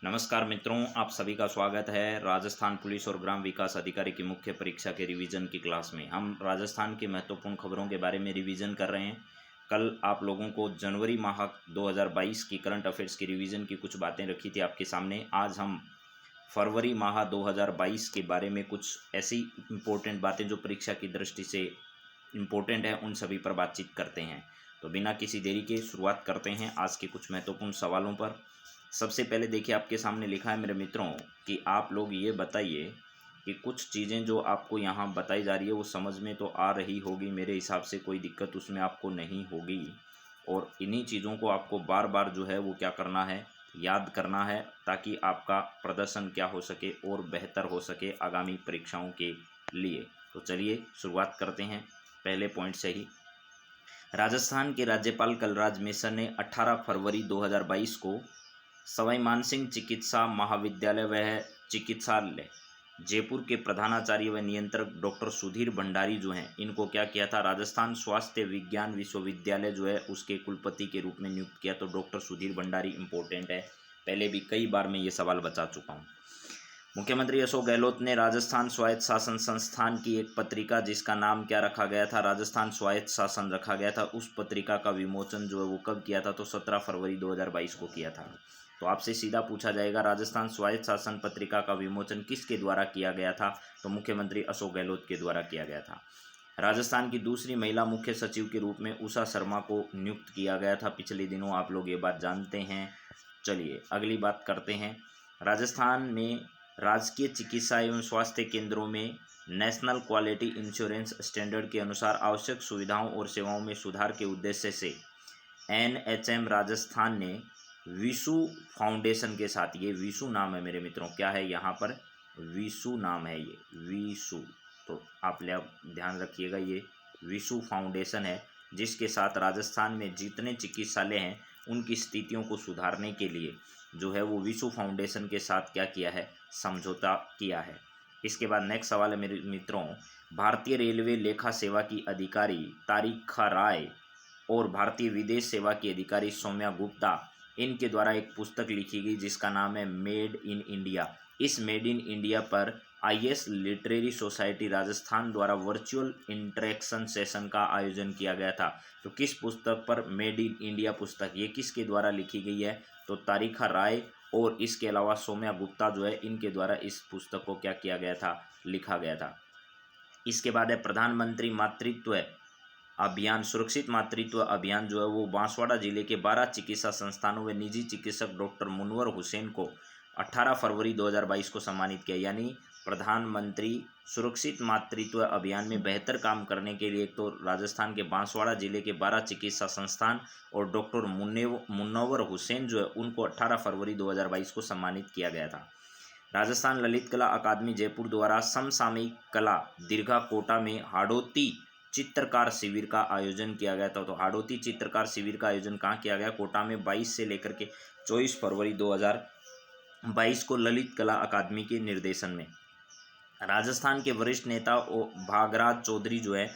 नमस्कार मित्रों, आप सभी का स्वागत है राजस्थान पुलिस और ग्राम विकास अधिकारी की मुख्य परीक्षा के रिवीजन की क्लास में। हम राजस्थान की महत्वपूर्ण खबरों के बारे में रिवीजन कर रहे हैं। कल आप लोगों को जनवरी माह 2022 की करंट अफेयर्स की रिवीजन की कुछ बातें रखी थी आपके सामने। आज हम फरवरी माह 2022 के बारे में कुछ ऐसी इम्पोर्टेंट बातें जो परीक्षा की दृष्टि से इम्पोर्टेंट है उन सभी पर बातचीत करते हैं। तो बिना किसी देरी के शुरुआत करते हैं आज के कुछ महत्वपूर्ण सवालों पर। सबसे पहले देखिए, आपके सामने लिखा है मेरे मित्रों कि आप लोग ये बताइए कि कुछ चीज़ें जो आपको यहाँ बताई जा रही है वो समझ में तो आ रही होगी, मेरे हिसाब से कोई दिक्कत उसमें आपको नहीं होगी। और इन्हीं चीज़ों को आपको बार बार जो है वो क्या करना है, याद करना है, ताकि आपका प्रदर्शन क्या हो सके और बेहतर हो सके आगामी परीक्षाओं के लिए। तो चलिए शुरुआत करते हैं पहले पॉइंट से ही। राजस्थान के राज्यपाल कलराज मिश्र ने 18 फरवरी 2022 को सवाई मानसिंह चिकित्सा महाविद्यालय व चिकित्सालय जयपुर के प्रधानाचार्य व नियंत्रक डॉक्टर सुधीर भंडारी जो हैं, इनको क्या किया था, राजस्थान स्वास्थ्य विज्ञान विश्वविद्यालय जो है उसके कुलपति के रूप में नियुक्त किया। तो डॉक्टर सुधीर भंडारी इंपॉर्टेंट है, पहले भी कई बार मैं ये सवाल बता चुका हूँ। मुख्यमंत्री अशोक गहलोत ने राजस्थान स्वायत्त शासन संस्थान की एक पत्रिका जिसका नाम क्या रखा गया था, राजस्थान स्वायत्त शासन रखा गया था, उस पत्रिका का विमोचन जो है वो कब किया था, तो 17 फरवरी 2022 को किया था। तो आपसे सीधा पूछा जाएगा राजस्थान स्वायत्त शासन पत्रिका का विमोचन किसके द्वारा किया गया था, तो मुख्यमंत्री अशोक गहलोत के द्वारा किया गया था। राजस्थान की दूसरी महिला मुख्य सचिव के रूप में उषा शर्मा को नियुक्त किया गया था पिछले दिनों, आप लोग ये बात जानते हैं। चलिए अगली बात करते हैं। राजस्थान में राजकीय चिकित्सा एवं स्वास्थ्य केंद्रों में नेशनल क्वालिटी इंश्योरेंस स्टैंडर्ड के अनुसार आवश्यक सुविधाओं और सेवाओं में सुधार के उद्देश्य से NHM राजस्थान ने विशु फाउंडेशन के साथ, ये विशु नाम है मेरे मित्रों, क्या है यहाँ पर, विशु नाम है ये, विशु। तो आप लोग ध्यान रखिएगा, ये विशु फाउंडेशन है जिसके साथ राजस्थान में जितने चिकित्सालय हैं उनकी स्थितियों को सुधारने के लिए जो है वो विशु फाउंडेशन के साथ क्या किया है, समझौता किया है। इसके बाद नेक्स्ट सवाल है मेरे मित्रों, भारतीय रेलवे लेखा सेवा की अधिकारी तारिका राय और भारतीय विदेश सेवा की अधिकारी सौम्या गुप्ता, इनके द्वारा एक पुस्तक लिखी गई जिसका नाम है मेड इन इंडिया। इस मेड इन इंडिया पर IS लिटरेरी सोसाइटी राजस्थान द्वारा वर्चुअल इंटरेक्शन सेशन का आयोजन किया गया था। तो किस पुस्तक पर, मेड इन इंडिया पुस्तक, ये किसके द्वारा लिखी गई है, तो तारिका राय और इसके अलावा सौम्या गुप्ता जो है इनके द्वारा इस पुस्तक को क्या किया गया था, लिखा गया था। इसके बाद है प्रधानमंत्री मातृत्व अभियान, सुरक्षित मातृत्व अभियान जो है वो बांसवाड़ा जिले के 12 चिकित्सा संस्थानों में निजी चिकित्सक डॉक्टर मुनवर हुसैन को 18 फरवरी 2022 को सम्मानित किया। यानी प्रधानमंत्री सुरक्षित मातृत्व अभियान में बेहतर काम करने के लिए तो राजस्थान के बांसवाड़ा जिले के 12 चिकित्सा संस्थान और डॉक्टर मुनव्वर हुसैन जो है उनको 18 फरवरी 2022 को सम्मानित किया गया था। राजस्थान ललित कला अकादमी जयपुर द्वारा समसामयिक कला दीर्घा कोटा में हाड़ौती चित्रकार शिविर का आयोजन किया गया था। तो हाड़ौती चित्रकार शिविर का आयोजन कहाँ किया गया, कोटा में 22 से लेकर के 24 फरवरी 2022 को ललित कला अकादमी के निर्देशन में। राजस्थान के वरिष्ठ नेता भागराज चौधरी जो है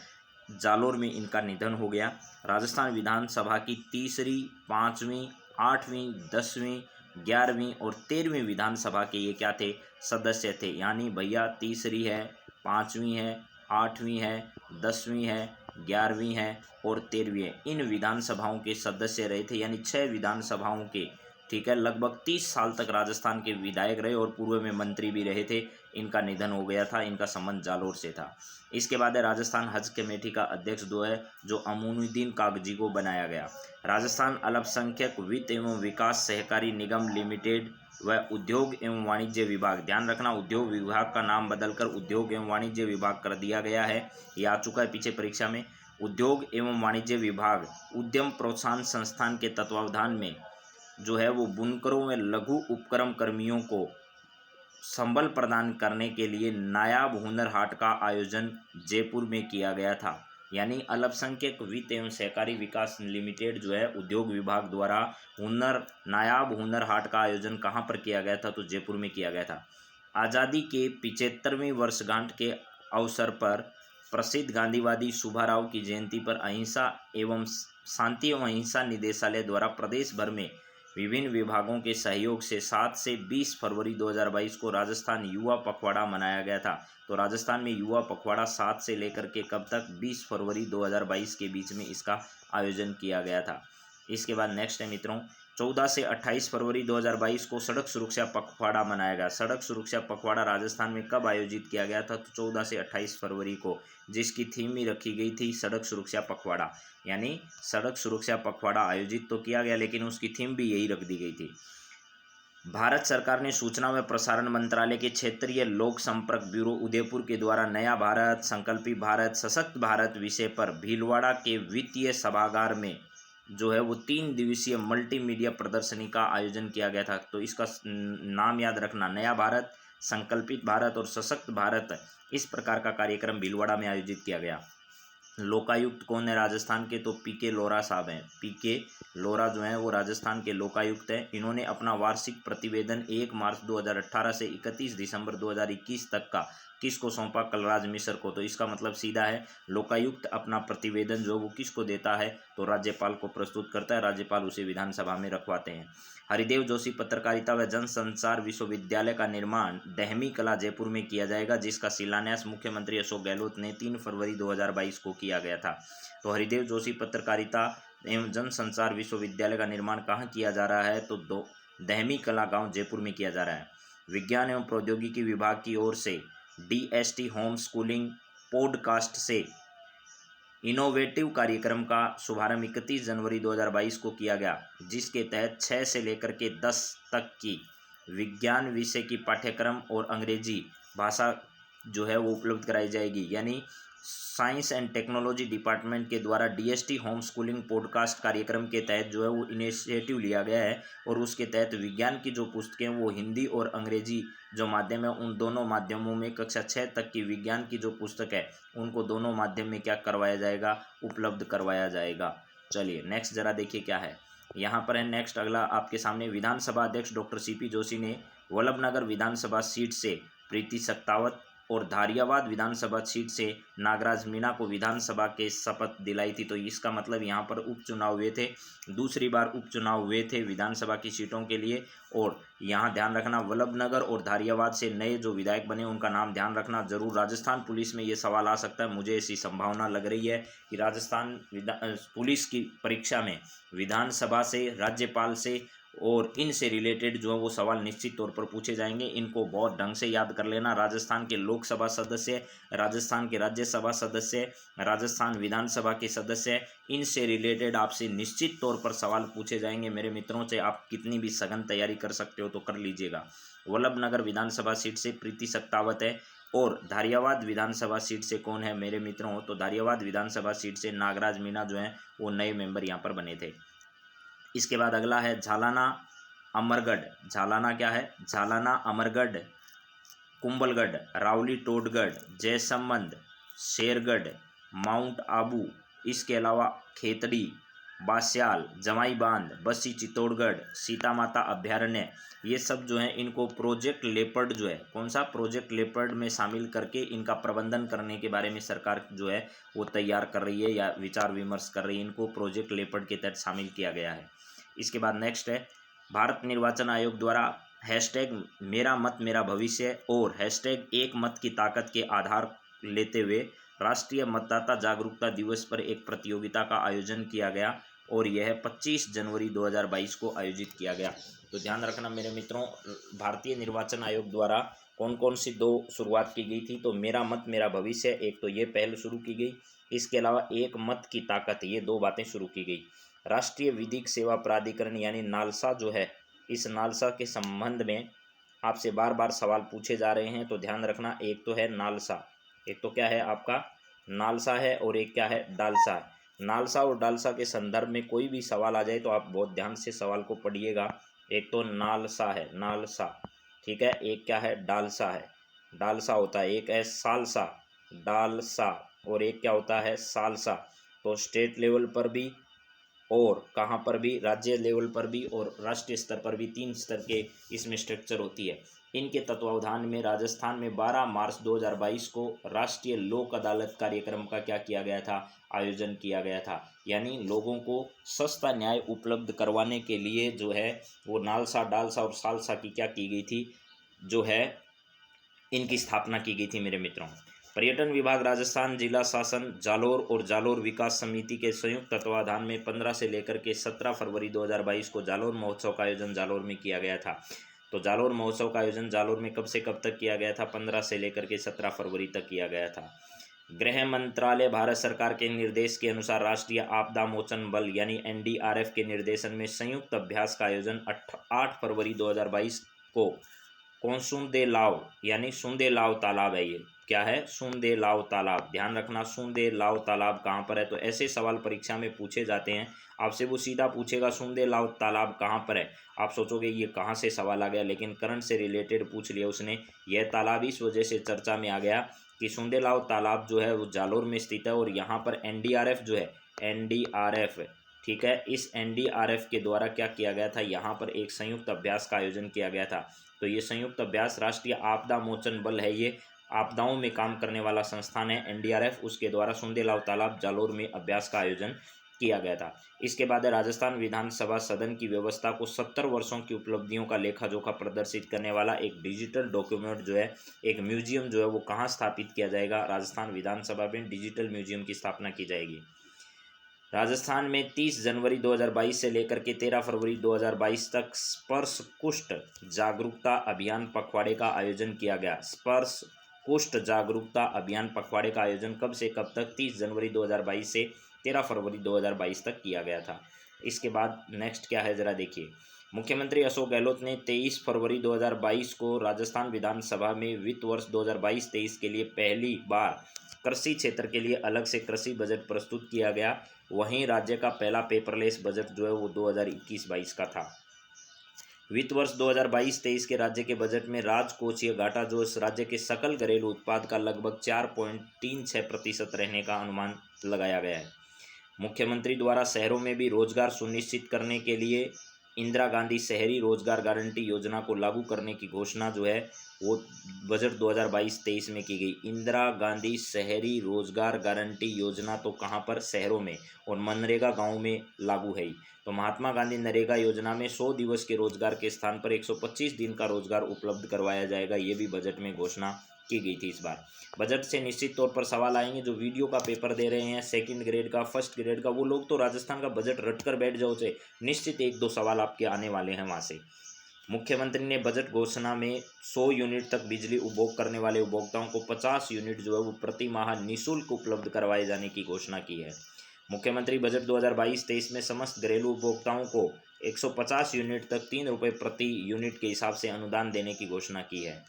जालोर में इनका निधन हो गया। राजस्थान विधानसभा की तीसरी, 5वीं, 8वीं, 10वीं, 11वीं और 13वीं विधानसभा के ये क्या थे, सदस्य थे। यानी भैया तीसरी है, 5वीं है, 8वीं है, 10वीं है, 11वीं है और 13वीं है, इन विधानसभाओं के सदस्य रहे थे। यानी 6 विधानसभाओं के, ठीक है, लगभग 30 साल तक राजस्थान के विधायक रहे और पूर्व में मंत्री भी रहे थे। इनका निधन हो गया था, इनका संबंध जालोर से था। इसके बाद है राजस्थान हज कमेटी का अध्यक्ष जो अमीनुद्दीन कागजी को बनाया गया। राजस्थान अल्पसंख्यक वित्त एवं विकास सहकारी निगम लिमिटेड व उद्योग एवं वाणिज्य विभाग, ध्यान रखना उद्योग विभाग का नाम बदलकर उद्योग एवं वाणिज्य विभाग कर दिया गया है, ये आ चुका है पीछे परीक्षा में। उद्योग एवं वाणिज्य विभाग उद्यम प्रोत्साहन संस्थान के तत्वावधान में जो है वो बुनकरों व लघु उपक्रम कर्मियों को संबल प्रदान करने के लिए नायाब हुनर हाट का आयोजन जयपुर में किया गया था। यानी अल्पसंख्यक वित्त एवं सहकारी विकास लिमिटेड जो है उद्योग विभाग द्वारा नायाब हुनर हाट का आयोजन कहाँ पर किया गया था, तो जयपुर में किया गया था। आज़ादी के 75वीं वर्षगांठ के अवसर पर प्रसिद्ध गांधीवादी सुब्बाराव की जयंती पर अहिंसा एवं शांति एवं अहिंसा निदेशालय द्वारा प्रदेश भर में विभिन्न विभागों के सहयोग से 7 से 20 फरवरी 2022 को राजस्थान युवा पखवाड़ा मनाया गया था। तो राजस्थान में युवा पखवाड़ा 7 से लेकर के कब तक 20 फरवरी 2022 के बीच में इसका आयोजन किया गया था। इसके बाद नेक्स्ट है मित्रों, 14 से 28 फरवरी 2022 को सड़क सुरक्षा पखवाड़ा मनाया गया। सड़क सुरक्षा पखवाड़ा राजस्थान में कब आयोजित किया गया था? तो 14 से 28 फरवरी को, जिसकी थीम ही रखी गई थी सड़क सुरक्षा पखवाड़ा। यानी सड़क सुरक्षा पखवाड़ा आयोजित तो किया गया, लेकिन उसकी थीम भी यही रख दी गई थी। भारत सरकार ने सूचना व प्रसारण मंत्रालय के क्षेत्रीय लोक संपर्क ब्यूरो उदयपुर के द्वारा नया भारत, संकल्पित भारत, सशक्त भारत विषय पर भीलवाड़ा के वित्तीय सभागार में जो है वो 3 दिवसीय मल्टीमीडिया प्रदर्शनी का आयोजन किया गया था। तो इसका नाम याद रखना, नया भारत, संकल्पित भारत और सशक्त भारत। इस प्रकार का कार्यक्रम भीलवाड़ा में आयोजित किया गया। लोकायुक्त कौन है राजस्थान के? तो पीके लोरा साहब हैं। पीके लोरा जो हैं वो राजस्थान के लोकायुक्त हैं। इन्होंने अपना वार्षिक प्रतिवेदन 1 मार्च 2018 से 31 दिसंबर 2021 तक का किसको सौंपा? कलराज मिश्र को। तो इसका मतलब सीधा है, लोकायुक्त अपना प्रतिवेदन जो वो किसको देता है? तो राज्यपाल को प्रस्तुत करता है, राज्यपाल उसे विधानसभा में रखवाते हैं। हरिदेव जोशी पत्रकारिता व जनसंचार विश्वविद्यालय का निर्माण दहमी कला जयपुर में किया जाएगा, जिसका शिलान्यास मुख्यमंत्री अशोक गहलोत ने 3 फरवरी 2022 को किया गया था। तो हरिदेव जोशी पत्रकारिता एवं जनसंचार विश्वविद्यालय का निर्माण कहाँ किया जा रहा है? तो दहमी कला गांव जयपुर में किया जा रहा है। विज्ञान एवं प्रौद्योगिकी विभाग की ओर से DST होम स्कूलिंग पॉडकास्ट से इनोवेटिव कार्यक्रम का शुभारंभ 31 जनवरी 2022 को किया गया, जिसके तहत 6 से लेकर के 10 तक की विज्ञान विषय की पाठ्यक्रम और अंग्रेजी भाषा जो है वो उपलब्ध कराई जाएगी। यानी साइंस एंड टेक्नोलॉजी डिपार्टमेंट के द्वारा DST होम स्कूलिंग पॉडकास्ट कार्यक्रम के तहत जो है वो इनिशिएटिव लिया गया है, और उसके तहत विज्ञान की जो पुस्तकें वो हिंदी और अंग्रेजी जो माध्यम है उन दोनों माध्यमों में कक्षा 6 तक की विज्ञान की जो पुस्तक है उनको दोनों माध्यम में क्या करवाया जाएगा? उपलब्ध करवाया जाएगा। चलिए नेक्स्ट जरा देखिए क्या है यहाँ पर है। नेक्स्ट अगला आपके सामने, विधानसभा अध्यक्ष डॉक्टर CP जोशी ने वल्लभनगर विधानसभा सीट से प्रीति सत्तावत और धारियावाद विधानसभा सीट से नागराज मीणा को विधानसभा के शपथ दिलाई थी। तो इसका मतलब यहाँ पर उपचुनाव हुए थे, दूसरी बार उपचुनाव हुए थे विधानसभा की सीटों के लिए। और यहाँ ध्यान रखना, वल्लभनगर और धारियावाद से नए जो विधायक बने उनका नाम ध्यान रखना जरूर। राजस्थान पुलिस में ये सवाल आ सकता है, मुझे ऐसी संभावना लग रही है कि राजस्थान पुलिस की परीक्षा में विधानसभा से, राज्यपाल से और इनसे रिलेटेड जो है वो सवाल निश्चित तौर पर पूछे जाएंगे। इनको बहुत ढंग से याद कर लेना। राजस्थान के लोकसभा सदस्य, राजस्थान के राज्यसभा सदस्य, राजस्थान विधानसभा के सदस्य, इनसे रिलेटेड आपसे निश्चित तौर पर सवाल पूछे जाएंगे। मेरे मित्रों से आप कितनी भी सघन तैयारी कर सकते हो तो कर लीजिएगा। वल्लभनगर विधानसभा सीट से प्रीति सत्तावत है, और धारियावाद विधानसभा सीट से कौन है मेरे मित्रों? तो धारियावाद विधानसभा सीट से नागराज मीणा जो है वो नए मेंबर यहाँ पर बने थे। इसके बाद अगला है झालाना अमरगढ़। झालाना क्या है? झालाना अमरगढ़, कुंभलगढ़, रावली टोडगढ़, जयसंबंध, शेरगढ़, माउंट आबू, इसके अलावा खेतड़ी, बास्याल, जमाई बांध, बस्सी चित्तौड़गढ़, सीता माता अभ्यारण्य, ये सब जो है इनको प्रोजेक्ट लेपर्ड जो है, कौन सा? प्रोजेक्ट लेपर्ड में शामिल करके इनका प्रबंधन करने के बारे में सरकार जो है वो तैयार कर रही है या विचार विमर्श कर रही है। इनको प्रोजेक्ट लेपर्ड के तहत शामिल किया गया है। इसके बाद नेक्स्ट है, भारत निर्वाचन आयोग द्वारा हैशटैग मेरा मत मेरा भविष्य और हैशटैग एक मत की ताकत के आधार लेते हुए राष्ट्रीय मतदाता जागरूकता दिवस पर एक प्रतियोगिता का आयोजन किया गया, और यह 25 जनवरी 2022 को आयोजित किया गया। तो ध्यान रखना मेरे मित्रों, भारतीय निर्वाचन आयोग द्वारा कौन कौन सी 2 शुरुआत की गई थी? तो मेरा मत मेरा भविष्य, एक तो ये पहल शुरू की गई, इसके अलावा एक मत की ताकत, ये 2 बातें शुरू की गई। राष्ट्रीय विधिक सेवा प्राधिकरण यानी नालसा जो है, इस नालसा के संबंध में आपसे बार बार सवाल पूछे जा रहे हैं। तो ध्यान रखना, एक तो है नालसा, एक तो क्या है आपका नालसा है, और एक क्या है? डालसा है। नालसा और डालसा के संदर्भ में कोई भी सवाल आ जाए तो आप बहुत ध्यान से सवाल को पढ़िएगा। एक तो नालसा है, नालसा, ठीक है, एक क्या है? डालसा है, डालसा होता है, एक है सालसा, डालसा, और एक क्या होता है? सालसा। तो स्टेट लेवल पर भी और कहाँ पर भी? राज्य लेवल पर भी और राष्ट्रीय स्तर पर भी 3 स्तर के इसमें स्ट्रक्चर होती है। इनके तत्वावधान में राजस्थान में 12 मार्च 2022 को राष्ट्रीय लोक अदालत कार्यक्रम का क्या किया गया था? आयोजन किया गया था। यानी लोगों को सस्ता न्याय उपलब्ध करवाने के लिए जो है वो नालसा, डालसा और सालसा की क्या की गई थी, जो है इनकी स्थापना की गई थी मेरे मित्रों। पर्यटन विभाग राजस्थान जिला शासन जालोर और जालोर विकास समिति के संयुक्त तत्वाधान में 15 से लेकर के 17 फरवरी 2022 को जालोर महोत्सव का आयोजन जालोर में किया गया था। तो जालोर महोत्सव का आयोजन जालोर में कब से कब तक किया गया था? 15 से लेकर के 17 फरवरी तक किया गया था। गृह मंत्रालय भारत सरकार के निर्देश के अनुसार राष्ट्रीय आपदा मोचन बल यानी एनडीआरएफ के निर्देशन में संयुक्त अभ्यास का आयोजन 8 फरवरी 2022 को कोंसुंदेलाव यानी सुंदेलाव तालाब है। ये क्या है? सुंदेलाव तालाब। ध्यान रखना, सुंदेलाव तालाब कहाँ पर है। तो ऐसे सवाल परीक्षा में पूछे जाते हैं, आपसे वो सीधा पूछेगा सुंदेलाव तालाब कहाँ पर है। आप सोचोगे ये कहाँ से सवाल आ गया, लेकिन करंट से रिलेटेड पूछ लिया उसने। यह तालाब इस वजह से चर्चा में आ गया कि सुंदेलाव तालाब जो है वो जालोर में स्थित है और यहाँ पर एनडीआरएफ जो है, एनडीआरएफ, ठीक है, इस एनडीआरएफ के द्वारा क्या किया गया था, यहाँ पर एक संयुक्त अभ्यास का आयोजन किया गया था। तो ये संयुक्त अभ्यास राष्ट्रीय आपदा मोचन बल है, ये आपदाओं में काम करने वाला संस्थान है एनडीआरएफ, उसके द्वारा सुंदेलाव तालाब जालोर में अभ्यास का आयोजन किया गया था। इसके बाद राजस्थान विधानसभा सदन की व्यवस्था को 70 वर्षों की उपलब्धियों का लेखा जोखा प्रदर्शित करने वाला एक डिजिटल डॉक्यूमेंट जो है, एक म्यूजियम जो है वो कहाँ स्थापित किया जाएगा? राजस्थान विधानसभा में डिजिटल म्यूजियम की स्थापना की जाएगी। राजस्थान में 30 जनवरी 2022 से लेकर के 13 फरवरी 2022 तक स्पर्श कुष्ठ जागरूकता अभियान पखवाड़े का आयोजन किया गया। स्पर्श कुष्ठ जागरूकता अभियान पखवाड़े का आयोजन कब से कब तक? 30 जनवरी 2022 से 13 फरवरी 2022 तक किया गया था। इसके बाद नेक्स्ट क्या है ज़रा देखिए। मुख्यमंत्री अशोक गहलोत ने 23 फरवरी 2022 को राजस्थान विधानसभा में वित्त वर्ष 2022-23 के लिए पहली बार कृषि क्षेत्र के लिए अलग से कृषि बजट प्रस्तुत किया गया। वहीं राज्य का पहला पेपरलेस बजट जो है वो 2021-22 का था। वित्त वर्ष 2022-23 के राज्य के बजट में राजकोषीय घाटा जो इस राज्य के सकल घरेलू उत्पाद का लगभग 4.36% रहने का अनुमान लगाया गया है। मुख्यमंत्री द्वारा शहरों में भी रोजगार सुनिश्चित करने के लिए इंदिरा गांधी शहरी रोजगार गारंटी योजना को लागू करने की घोषणा जो है वो बजट 2022-23 में की गई। इंदिरा गांधी शहरी रोजगार गारंटी योजना तो कहाँ पर? शहरों में, और मनरेगा गांव में लागू है। तो महात्मा गांधी नरेगा योजना में 100 दिवस के रोजगार के स्थान पर 125 दिन का रोजगार उपलब्ध करवाया जाएगा, ये भी बजट में घोषणा की गई थी। इस बार बजट से निश्चित तौर पर सवाल आएंगे। जो वीडियो का पेपर दे रहे हैं सेकंड ग्रेड का, फर्स्ट ग्रेड का, वो लोग तो राजस्थान का बजट रट कर बैठ जाओ से निश्चित 1-2 सवाल आपके आने वाले हैं वहाँ से। मुख्यमंत्री ने बजट घोषणा में 100 यूनिट तक बिजली उपभोग करने वाले उपभोक्ताओं को 50 यूनिट जो है वो प्रति माह निःशुल्क उपलब्ध करवाए जाने की घोषणा की है। मुख्यमंत्री बजट 2022-23 में समस्त घरेलू उपभोक्ताओं को 150 यूनिट तक 3 रुपये प्रति यूनिट के हिसाब से अनुदान देने की घोषणा की है।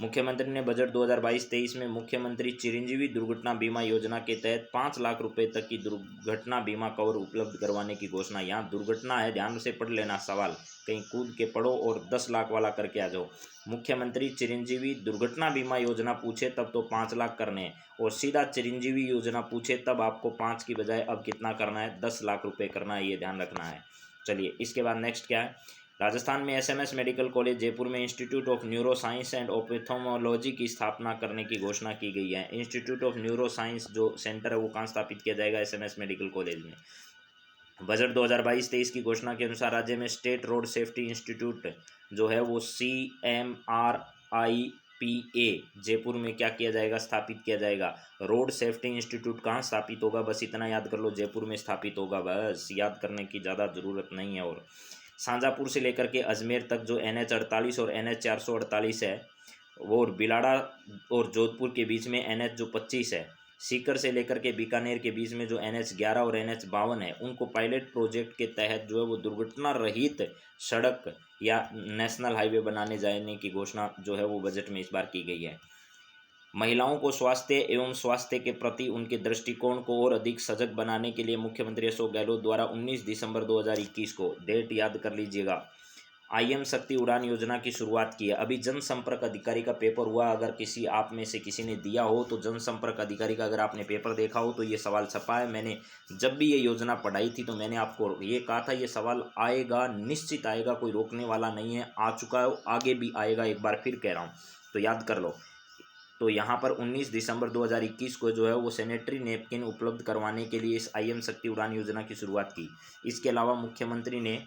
मुख्यमंत्री ने बजट 2022-23 में मुख्यमंत्री चिरंजीवी दुर्घटना बीमा योजना के तहत 5 लाख रुपए तक की दुर्घटना बीमा कवर उपलब्ध करवाने की घोषणा। यहाँ दुर्घटना है, ध्यान से पढ़ लेना सवाल, कहीं कूद के पढ़ो और 10 लाख वाला करके आ जाओ। मुख्यमंत्री चिरंजीवी दुर्घटना बीमा योजना पूछे तब तो 5 लाख करने हैं, और सीधा चिरंजीवी योजना पूछे तब आपको 5 की बजाय अब कितना करना है? 10 लाख रुपये करना है, ये ध्यान रखना है। चलिए इसके बाद नेक्स्ट क्या है। राजस्थान में एसएमएस मेडिकल कॉलेज जयपुर में institute of neuro science and ophthalmology की स्थापना करने की घोषणा की गई है। इंस्टीट्यूट ऑफ न्यूरो साइंस जो सेंटर है वो कहाँ स्थापित किया जाएगा? एसएमएस मेडिकल कॉलेज में। बजट 2022-23 की घोषणा के अनुसार राज्य में स्टेट रोड सेफ्टी इंस्टीट्यूट जो है वो CMRIPA जयपुर में क्या किया जाएगा? स्थापित किया जाएगा। रोड सेफ्टी इंस्टीट्यूट कहाँ स्थापित होगा? बस इतना याद कर लो, जयपुर में स्थापित होगा, बस याद करने की ज़्यादा ज़रूरत नहीं है। और शाजापुर से लेकर के अजमेर तक जो NH 48 और NH 448 है, वो और बिलाड़ा और जोधपुर के बीच में NH जो 25 है, सीकर से लेकर के बीकानेर के बीच में जो NH 11 और NH 52 है, उनको पायलट प्रोजेक्ट के तहत जो है वो दुर्घटना रहित सड़क या नेशनल हाईवे बनाने जाने की घोषणा जो है वो बजट में इस बार की गई है। महिलाओं को स्वास्थ्य एवं स्वास्थ्य के प्रति उनके दृष्टिकोण को और अधिक सजग बनाने के लिए मुख्यमंत्री अशोक गहलोत द्वारा 19 दिसंबर 2021 को, डेट याद कर लीजिएगा, IM शक्ति उड़ान योजना की शुरुआत की है। अभी जनसंपर्क अधिकारी का पेपर हुआ, अगर किसी आप में से किसी ने दिया हो तो जनसंपर्क अधिकारी का अगर आपने पेपर देखा हो तो ये सवाल छपा है। मैंने जब भी ये योजना पढ़ाई थी तो मैंने आपको ये कहा था ये सवाल आएगा, निश्चित आएगा, कोई रोकने वाला नहीं है, आ चुका है, आगे भी आएगा, एक बार फिर कह रहा हूँ, तो याद कर लो। तो यहाँ पर 19 दिसंबर 2021 को जो है वो सैनिटरी नैपकिन उपलब्ध करवाने के लिए इस IM शक्ति उड़ान योजना की शुरुआत की। इसके अलावा मुख्यमंत्री ने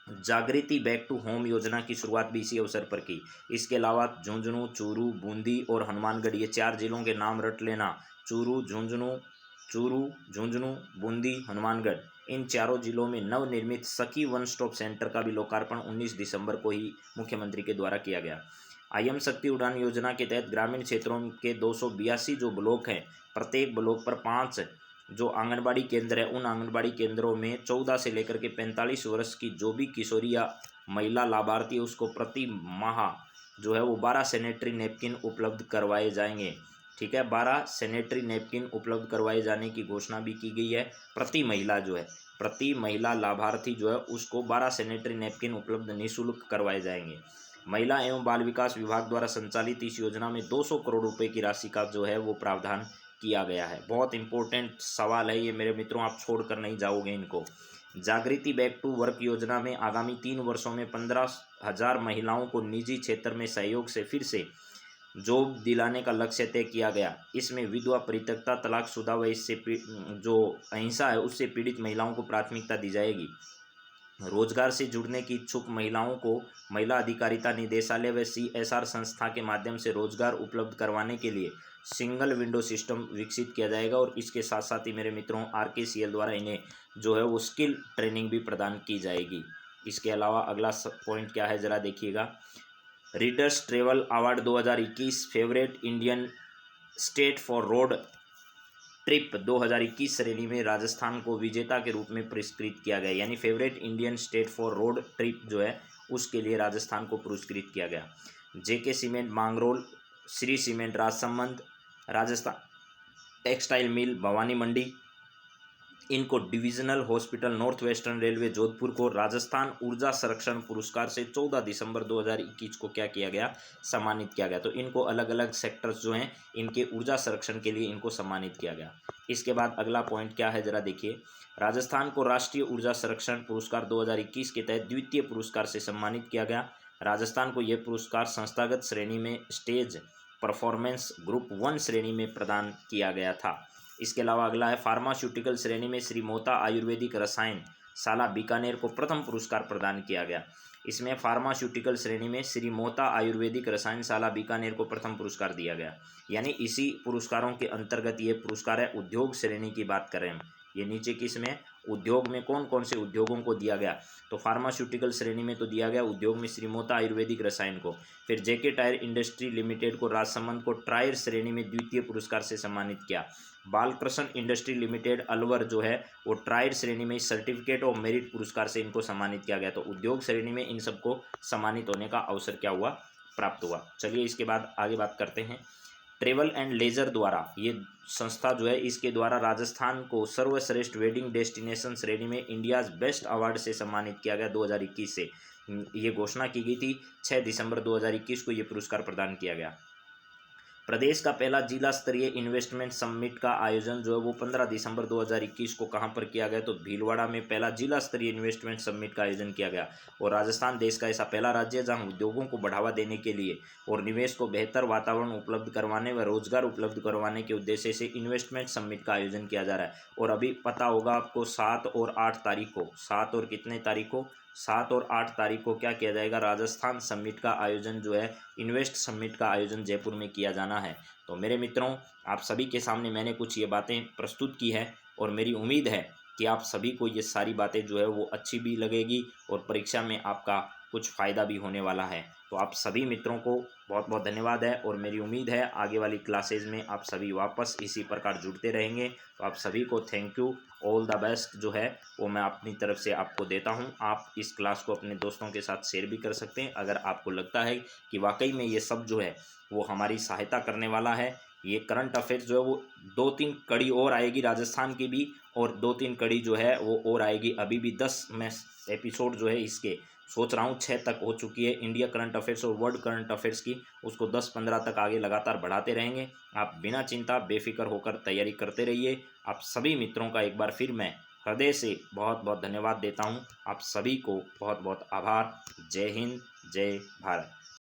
जागृति बैक टू होम योजना की शुरुआत भी इसी अवसर पर की। इसके अलावा झुंझुनू, चूरू, बूंदी और हनुमानगढ़, ये 4 जिलों के नाम रट लेना। चूरू, झुंझुनू, बूंदी, हनुमानगढ़, इन चारों जिलों में नवनिर्मित सखी वन स्टॉप सेंटर का भी लोकार्पण 19 दिसंबर को ही मुख्यमंत्री के द्वारा किया गया। IM शक्ति उड़ान योजना के तहत ग्रामीण क्षेत्रों के 282 जो ब्लॉक हैं, प्रत्येक ब्लॉक पर 5 जो आंगनबाड़ी केंद्र है, उन आंगनबाड़ी केंद्रों में 14 से लेकर के 45 वर्ष की जो भी किशोरी या महिला लाभार्थी है उसको प्रति माह जो है वो 12 सैनिटरी नैपकिन उपलब्ध करवाए जाएंगे। ठीक है, 12 सैनिटरी नैपकिन उपलब्ध करवाए जाने की घोषणा भी की गई है। प्रति महिला लाभार्थी जो है उसको 12 सैनिटरी नैपकिन उपलब्ध निःशुल्क करवाए जाएंगे। महिला एवं बाल विकास विभाग द्वारा संचालित इस योजना में 200 करोड़ रुपए की राशि का जो है वो प्रावधान किया गया है। बहुत इंपॉर्टेंट सवाल है ये मेरे मित्रों, आप छोड़कर नहीं जाओगे इनको। जागृति बैक टू वर्क योजना में आगामी 3 वर्षों में 15,000 महिलाओं को निजी क्षेत्र में सहयोग से फिर से जॉब दिलाने का लक्ष्य तय किया गया। इसमें विधवा, परित्यक्ता, तलाकशुदा व इससे जो अहिंसा है उससे पीड़ित महिलाओं को प्राथमिकता दी जाएगी। रोजगार से जुड़ने की इच्छुक महिलाओं को महिला अधिकारिता निदेशालय व CSR संस्था के माध्यम से रोजगार उपलब्ध करवाने के लिए सिंगल विंडो सिस्टम विकसित किया जाएगा। और इसके साथ साथ ही मेरे मित्रों RKCL द्वारा इन्हें जो है वो स्किल ट्रेनिंग भी प्रदान की जाएगी। इसके अलावा अगला पॉइंट क्या है ज़रा देखिएगा। Readers travel award 2021 favourite Indian state for road trip 2021 श्रेणी में राजस्थान को विजेता के रूप में पुरस्कृत किया गया। यानी favourite Indian state for road trip जो है उसके लिए राजस्थान को पुरस्कृत किया गया। JK cement Mangrol, Shri cement Rajsamand, Rajasthan textile mill Bhawani Mandi, इनको divisional hospital north western railway Jodhpur को राजस्थान ऊर्जा संरक्षण पुरस्कार से 14 दिसंबर 2021 को क्या किया गया, सम्मानित किया गया। तो इनको अलग अलग सेक्टर्स जो हैं इनके ऊर्जा संरक्षण के लिए इनको सम्मानित किया गया। इसके बाद अगला पॉइंट क्या है ज़रा देखिए। राजस्थान को राष्ट्रीय ऊर्जा संरक्षण पुरस्कार 2021 के तहत द्वितीय पुरस्कार से सम्मानित किया गया। राजस्थान को यह पुरस्कार संस्थागत श्रेणी में स्टेज परफॉर्मेंस ग्रुप 1 श्रेणी में प्रदान किया गया था। इसके अलावा अगला है फार्मास्यूटिकल श्रेणी में श्री मोता आयुर्वेदिक रसायन शाला बीकानेर को प्रथम पुरस्कार प्रदान किया गया। इसमें फार्मास्यूटिकल श्रेणी में श्री मोता आयुर्वेदिक रसायन शाला बीकानेर को प्रथम पुरस्कार दिया गया। यानी इसी पुरस्कारों के अंतर्गत ये पुरस्कार है। उद्योग श्रेणी की बात करें, ये नीचे किस में, उद्योग में कौन कौन से उद्योगों को दिया गया, तो फार्मास्यूटिकल श्रेणी में तो दिया गया उद्योग में श्री मोता आयुर्वेदिक रसायन को। फिर JK टायर इंडस्ट्री लिमिटेड को राजसमंद को ट्रायर श्रेणी में द्वितीय पुरस्कार से सम्मानित किया। बालकृष्ण इंडस्ट्री लिमिटेड अलवर जो है वो ट्रायर श्रेणी में सर्टिफिकेट ऑफ मेरिट पुरस्कार से इनको सम्मानित किया गया। तो उद्योग श्रेणी में इन सबको सम्मानित होने का अवसर क्या हुआ, प्राप्त हुआ। चलिए इसके बाद आगे बात करते हैं। ट्रेवल एंड लेजर द्वारा ये संस्था जो है इसके द्वारा राजस्थान को सर्वश्रेष्ठ वेडिंग डेस्टिनेशन श्रेणी में इंडियाज बेस्ट अवार्ड से सम्मानित किया गया 2021 से। ये घोषणा की गई थी 6 दिसंबर 2021 को ये पुरस्कार प्रदान किया गया। प्रदेश का पहला जिला स्तरीय इन्वेस्टमेंट समिट का आयोजन जो है वो 15 दिसंबर 2021 को कहां पर किया गया, तो भीलवाड़ा में पहला जिला स्तरीय इन्वेस्टमेंट समिट का आयोजन किया गया। और राजस्थान देश का ऐसा पहला राज्य है जहां उद्योगों को बढ़ावा देने के लिए और निवेश को बेहतर वातावरण उपलब्ध करवाने व रोजगार उपलब्ध करवाने के उद्देश्य से इन्वेस्टमेंट समिट का आयोजन किया जा रहा है। और अभी पता होगा आपको 7 और 8 तारीख को, 7 और कितने तारीख को, 7 और 8 तारीख को क्या किया जाएगा, राजस्थान समिट का आयोजन जो है इन्वेस्ट समिट का आयोजन जयपुर में किया जाना है। तो मेरे मित्रों आप सभी के सामने मैंने कुछ ये बातें प्रस्तुत की है और मेरी उम्मीद है कि आप सभी को ये सारी बातें जो है वो अच्छी भी लगेगी और परीक्षा में आपका कुछ फ़ायदा भी होने वाला है। तो आप सभी मित्रों को बहुत बहुत धन्यवाद है और मेरी उम्मीद है आगे वाली क्लासेज में आप सभी वापस इसी प्रकार जुड़ते रहेंगे। तो आप सभी को thank you, all the best जो है वो मैं अपनी तरफ से आपको देता हूं। आप इस क्लास को अपने दोस्तों के साथ शेयर भी कर सकते हैं अगर आपको लगता है कि वाकई में ये सब जो है वो हमारी सहायता करने वाला है। ये करंट अफेयर्स जो है वो 2-3 कड़ी और आएगी राजस्थान की भी, और 2-3 कड़ी जो है वो और आएगी। अभी भी 10 मैं एपिसोड जो है इसके सोच रहा हूँ 6 तक हो चुकी है इंडिया करंट अफेयर्स और वर्ल्ड करंट अफेयर्स की, उसको 10-15 तक आगे लगातार बढ़ाते रहेंगे। आप बिना चिंता बेफिक्र होकर तैयारी करते रहिए। आप सभी मित्रों का एक बार फिर मैं हृदय से बहुत बहुत धन्यवाद देता हूँ। आप सभी को बहुत बहुत आभार। जय हिंद, जय भारत।